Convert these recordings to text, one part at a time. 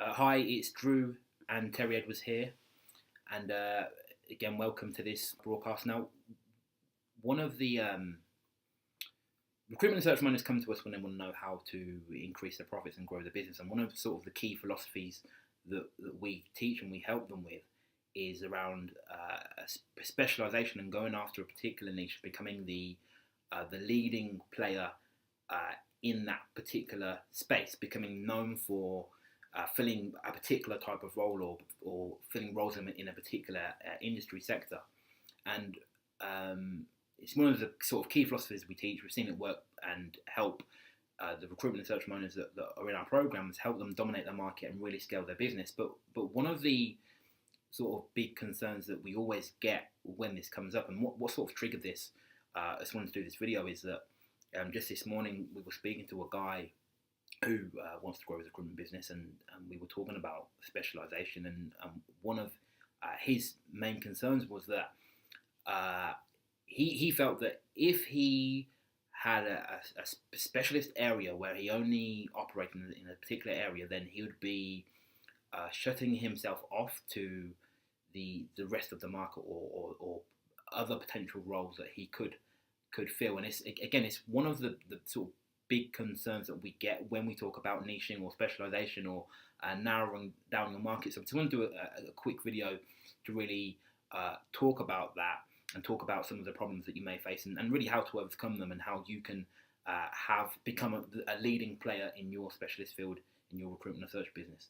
Hi, it's Drew and Terry Edwards here, and again, welcome to this broadcast. Now, one of the recruitment and search managers come to us when they want to know how to increase their profits and grow their business, and one of sort of the key philosophies that we teach and we help them with is around specialization and going after a particular niche, becoming the leading player in that particular space, becoming known for filling a particular type of role or filling roles in a particular industry sector. And it's one of the sort of key philosophies we teach. We've seen it work and help the recruitment and search managers that are in our programs, help them dominate their market and really scale their business. But one of the sort of big concerns that we always get when this comes up, and what sort of triggered this, I just wanted to do this video, is that just this morning we were speaking to a guy who wants to grow his recruitment business, and we were talking about specialization, and one of his main concerns was that he felt that if he had a specialist area where he only operated in a particular area, then he would be shutting himself off to the rest of the market or other potential roles that he could fill. And it's one of the sort of big concerns that we get when we talk about niching or specialization or narrowing down your market. So I just want to do a quick video to really talk about that and talk about some of the problems that you may face and really how to overcome them and how you can become a leading player in your specialist field in your recruitment and search business.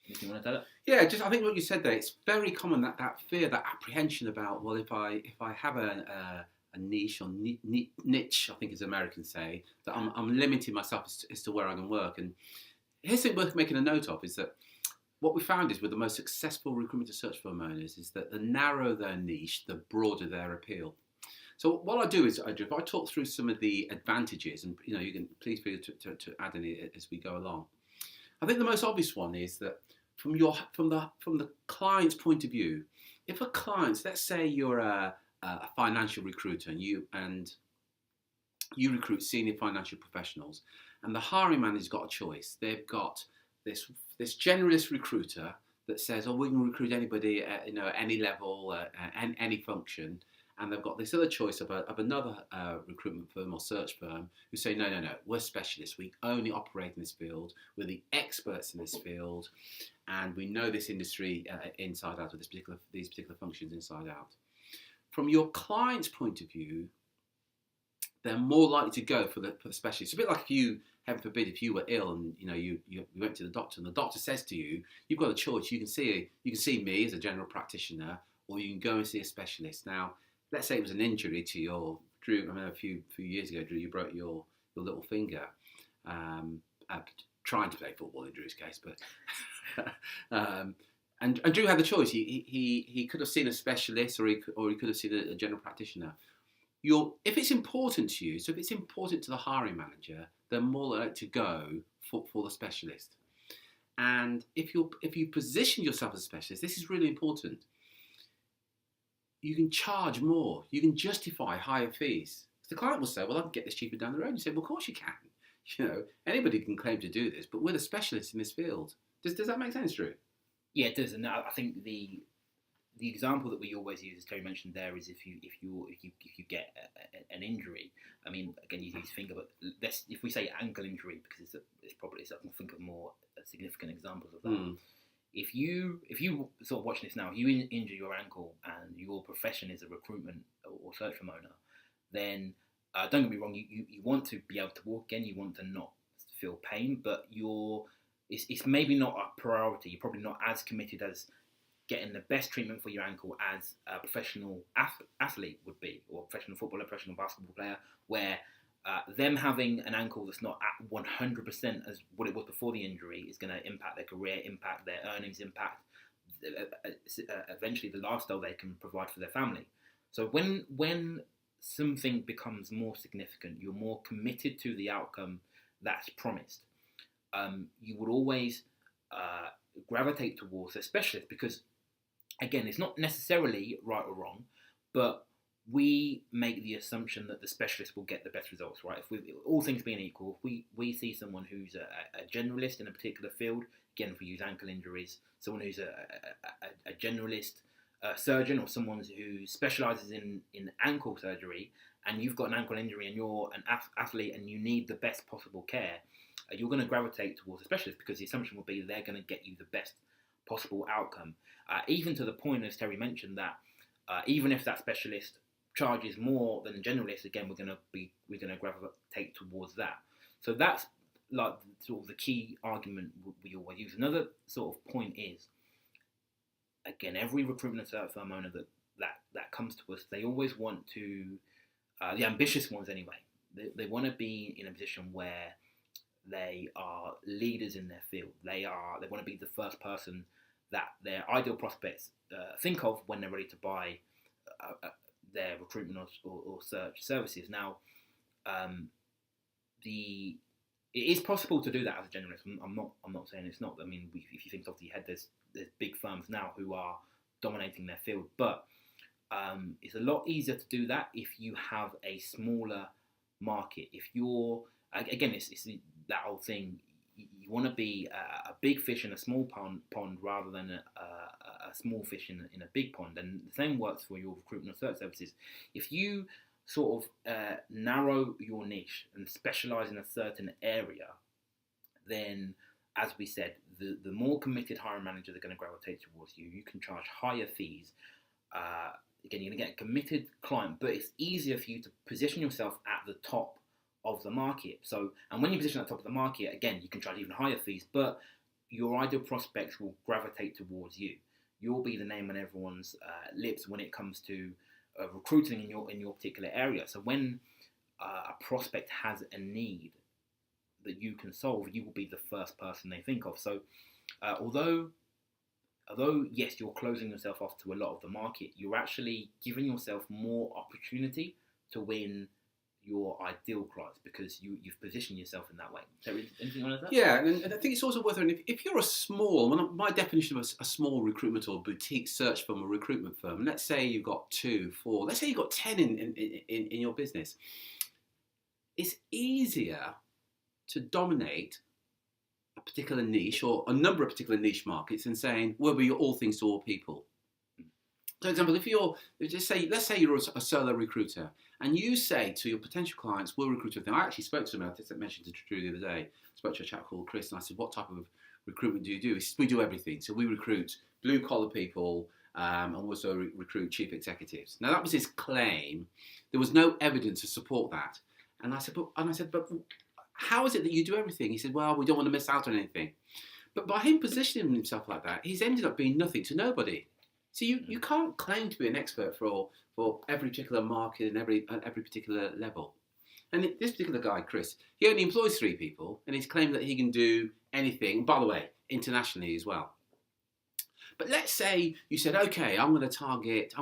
Anything you want to tell it? Yeah, just I think what you said there, it's very common that fear, that apprehension about, well, if I have a niche or niche, I think as Americans say, that I'm limiting myself as to where I can work. And here's something worth making a note of, is that what we found is with the most successful recruitment and search firm owners is that the narrower their niche, the broader their appeal. So what I do is if I talk through some of the advantages, and you can please feel to add any as we go along. I think the most obvious one is that from the client's point of view, if a client, let's say you're a financial recruiter and you recruit senior financial professionals, and the hiring manager's got a choice. They've got this generalist recruiter that says, oh, we can recruit anybody at any level, any function, and they've got this other choice of another recruitment firm or search firm who say, no, we're specialists. We only operate in this field. We're the experts in this field, and we know this industry inside out, or these particular functions inside out. From your client's point of view, they're more likely to go for the specialist. It's a bit like if you, heaven forbid, if you were ill and you went to the doctor and the doctor says to you, you've got a choice. You can see me as a general practitioner, or you can go and see a specialist. Now, let's say it was an injury to your Drew. I remember a few years ago, Drew, you broke your little finger trying to play football in Drew's case, but and Drew had the choice. He could have seen a specialist, or he could have seen a general practitioner. If it's important to you, so if it's important to the hiring manager, they're more likely to go for the specialist. And if you position yourself as a specialist, this is really important. You can charge more. You can justify higher fees. The client will say, well, I can get this cheaper down the road. You say, well, of course you can. Anybody can claim to do this, but we're the specialists in this field. Does that make sense, Drew? Yeah, it does. And I think the example that we always use, as Terry mentioned there, is if you get an injury. I mean, again, you need to think about if we say ankle injury, because it's probably I can think of more significant examples of that. Mm. If you sort of watching this now, if you injure your ankle and your profession is a recruitment or search firm owner, then don't get me wrong, you want to be able to walk again, you want to not feel pain, but it's maybe not a priority. You're probably not as committed as getting the best treatment for your ankle as a professional athlete would be, or a professional footballer, professional basketball player, where them having an ankle that's not at 100% as what it was before the injury is going to impact their career, impact their earnings, impact eventually the lifestyle they can provide for their family. So when something becomes more significant, you're more committed to the outcome that's promised. You would always gravitate towards a specialist because, again, it's not necessarily right or wrong, but we make the assumption that the specialist will get the best results, right? If all things being equal, if we see someone who's a generalist in a particular field, again, if we use ankle injuries, someone who's a generalist surgeon, or someone who specialises in ankle surgery, and you've got an ankle injury and you're an athlete and you need the best possible care, you're going to gravitate towards a specialist, because the assumption will be they're going to get you the best possible outcome. Even to the point, as Terry mentioned, that even if that specialist charges more than a generalist, again, we're going to gravitate towards that. So that's like sort of the key argument we always use. Another sort of point is, again, every recruitment firm owner that comes to us, they always want to, the ambitious ones anyway, they want to be in a position where they are leaders in their field. They want to be the first person that their ideal prospects think of when they're ready to buy their recruitment or search services. Now, it is possible to do that as a generalist. I'm not saying it's not. I mean, if you think off the head, there's big firms now who are dominating their field, but it's a lot easier to do that if you have a smaller market. If you're, again, it's that old thing. You want to be a big fish in a small pond rather than a small fish in a big pond. And the same works for your recruitment and search services. If you sort of narrow your niche and specialise in a certain area, then, as we said, the more committed hiring managers are going to gravitate towards you. You can charge higher fees. Again, you're going to get a committed client, but it's easier for you to position yourself at the top of the market. So, and when you position at the top of the market, again, you can charge even higher fees, but your ideal prospects will gravitate towards you. You'll be the name on everyone's lips when it comes to recruiting in your particular area. So when a prospect has a need that you can solve, you will be the first person they think of. So although yes, you're closing yourself off to a lot of the market, you're actually giving yourself more opportunity to win your ideal clients, because you've positioned yourself in that way. Is there anything on that? Yeah, and I think it's also worth it. If you're a small, my definition of a small recruitment or boutique search firm or recruitment firm, let's say you've got 2, 4, let's say you've got 10 in your business, it's easier to dominate a particular niche or a number of particular niche markets than saying, well, we're all things to all people. For example, let's say you're a solo recruiter, and you say to your potential clients, we'll recruit everything. I actually spoke to him, I mentioned to Drew the other day, I spoke to a chap called Chris, and I said, what type of recruitment do you do? He said, we do everything. So we recruit blue collar people and also recruit chief executives. Now that was his claim. There was no evidence to support that. And I said, but how is it that you do everything? He said, well, we don't want to miss out on anything. But by him positioning himself like that, he's ended up being nothing to nobody. So you can't claim to be an expert for every particular market and every particular level. And this particular guy, Chris, he only employs 3 people, and he's claimed that he can do anything, by the way, internationally as well. But let's say you said, okay, I'm going to target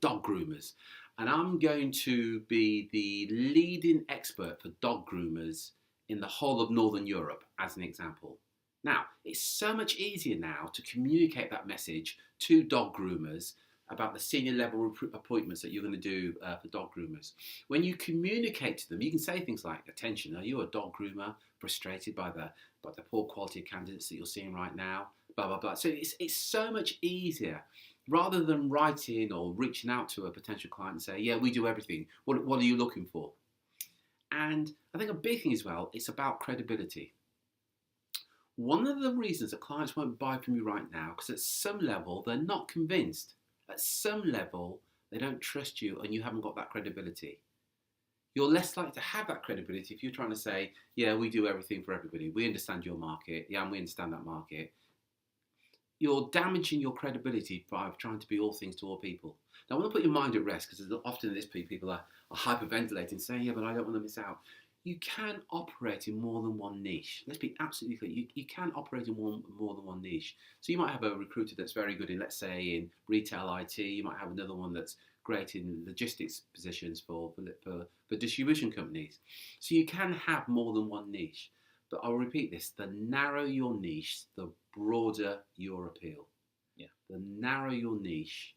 dog groomers, and I'm going to be the leading expert for dog groomers in the whole of Northern Europe, as an example. Now, it's so much easier now to communicate that message to dog groomers about the senior level appointments that you're going to do for dog groomers. When you communicate to them, you can say things like, attention, are you a dog groomer frustrated by the poor quality of candidates that you're seeing right now? Blah, blah, blah. So it's so much easier, rather than writing or reaching out to a potential client and say, yeah, we do everything. What are you looking for? And I think a big thing as well, it's about credibility. One of the reasons that clients won't buy from you right now, because at some level, they're not convinced. At some level, they don't trust you and you haven't got that credibility. You're less likely to have that credibility if you're trying to say, yeah, we do everything for everybody. We understand your market. Yeah, and we understand that market. You're damaging your credibility by trying to be all things to all people. Now, I want to put your mind at rest, because often at this point, people are hyperventilating, saying, yeah, but I don't want to miss out. You can operate in more than one niche. Let's be absolutely clear. You can operate in more than one niche. So you might have a recruiter that's very good in, let's say, in retail IT. You might have another one that's great in logistics positions for distribution companies. So you can have more than one niche. But I'll repeat this. The narrower your niche, the broader your appeal. Yeah. The narrower your niche,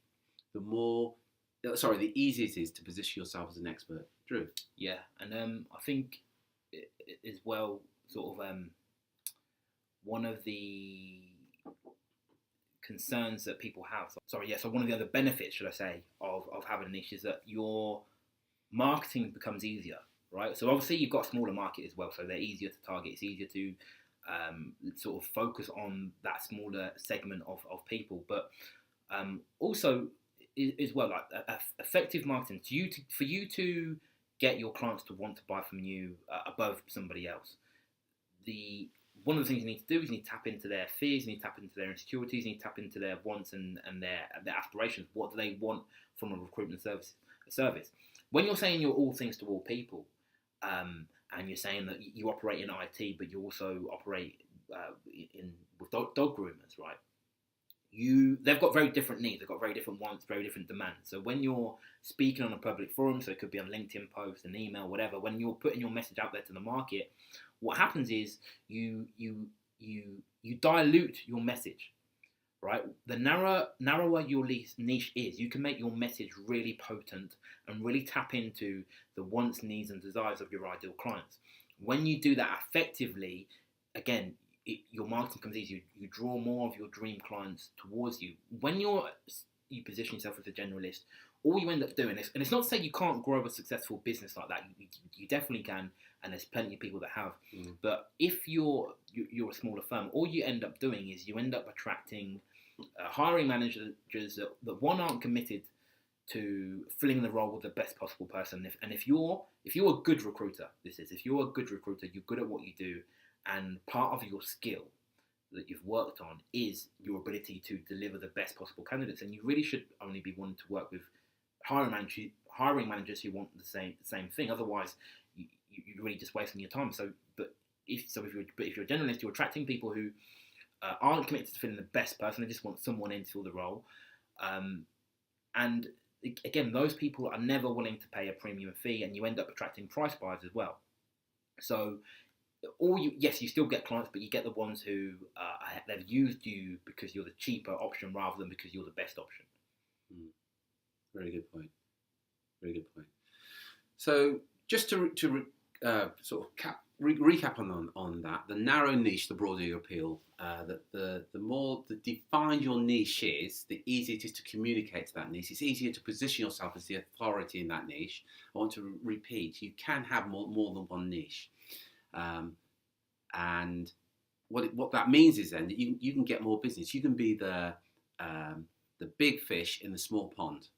the more the easiest is to position yourself as an expert. Drew? Yeah, and I think as well, sort of one of the concerns that people have. So one of the other benefits, should I say, of having a niche is that your marketing becomes easier, right? So obviously you've got a smaller market as well, so they're easier to target. It's easier to sort of focus on that smaller segment of people, but also as well, like effective marketing for you to get your clients to want to buy from you above somebody else. One of the things you need to do is you need to tap into their fears, you need to tap into their insecurities, you need to tap into their wants and their aspirations. What do they want from a recruitment service? When you're saying you're all things to all people, and you're saying that you operate in IT, but you also operate with dog groomers, right? They've got very different needs, they've got very different wants, very different demands. So when you're speaking on a public forum, so it could be on LinkedIn post, an email, whatever, when you're putting your message out there to the market, what happens is you dilute your message, right? The narrower your niche is, you can make your message really potent and really tap into the wants, needs, and desires of your ideal clients. When you do that effectively, again, your marketing becomes easier. You draw more of your dream clients towards you. When you position yourself as a generalist, all you end up doing is, and it's not to say you can't grow a successful business like that. You definitely can, and there's plenty of people that have. But if you're a smaller firm, all you end up doing is you end up attracting hiring managers that one, aren't committed to filling the role with the best possible person. If you're a good recruiter, if you're a good recruiter, you're good at what you do, and part of your skill that you've worked on is your ability to deliver the best possible candidates, and you really should only be wanting to work with hiring managers who want the same thing. Otherwise, you're really just wasting your time. If you're a generalist, you're attracting people who aren't committed to filling the best person. They just want someone in to fill the role, and again, those people are never willing to pay a premium fee, and you end up attracting price buyers as well. So, you still get clients, but you get the ones who they've used you because you're the cheaper option rather than because you're the best option. Very good point. Very good point. So, just to sort of recap on that, the narrow niche, the broader your appeal. The more defined your niche is, the easier it is to communicate to that niche. It's easier to position yourself as the authority in that niche. I want to repeat, you can have more than one niche. And what that means is then that you can get more business. You can be the big fish in the small pond,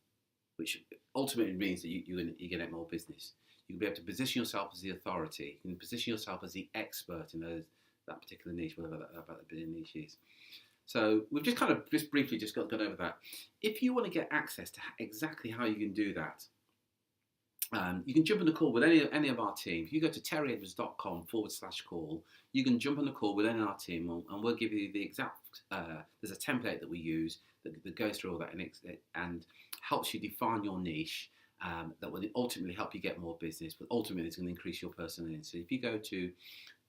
which ultimately means that you're going to get more business. You can be able to position yourself as the authority. You can position yourself as the expert in that particular niche, whatever that niche is. So we've just briefly gone over that. If you want to get access to exactly how you can do that, you can jump on the call with any of our team. If you go to terryedwards.com/call, you can jump on the call with any of our team, and we'll give you the exact. There's a template that we use that goes through all that and helps you define your niche. That will ultimately help you get more business, but ultimately it's going to increase your personal. So if you go to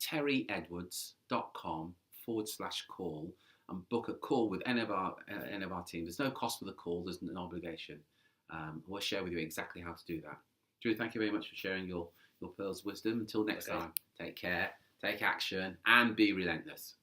terryedwards.com/call and book a call with any of our team, there's no cost for the call. There's an obligation. We'll share with you exactly how to do that. Drew, thank you very much for sharing your pearls of wisdom. Until next time, take care, take action, and be relentless.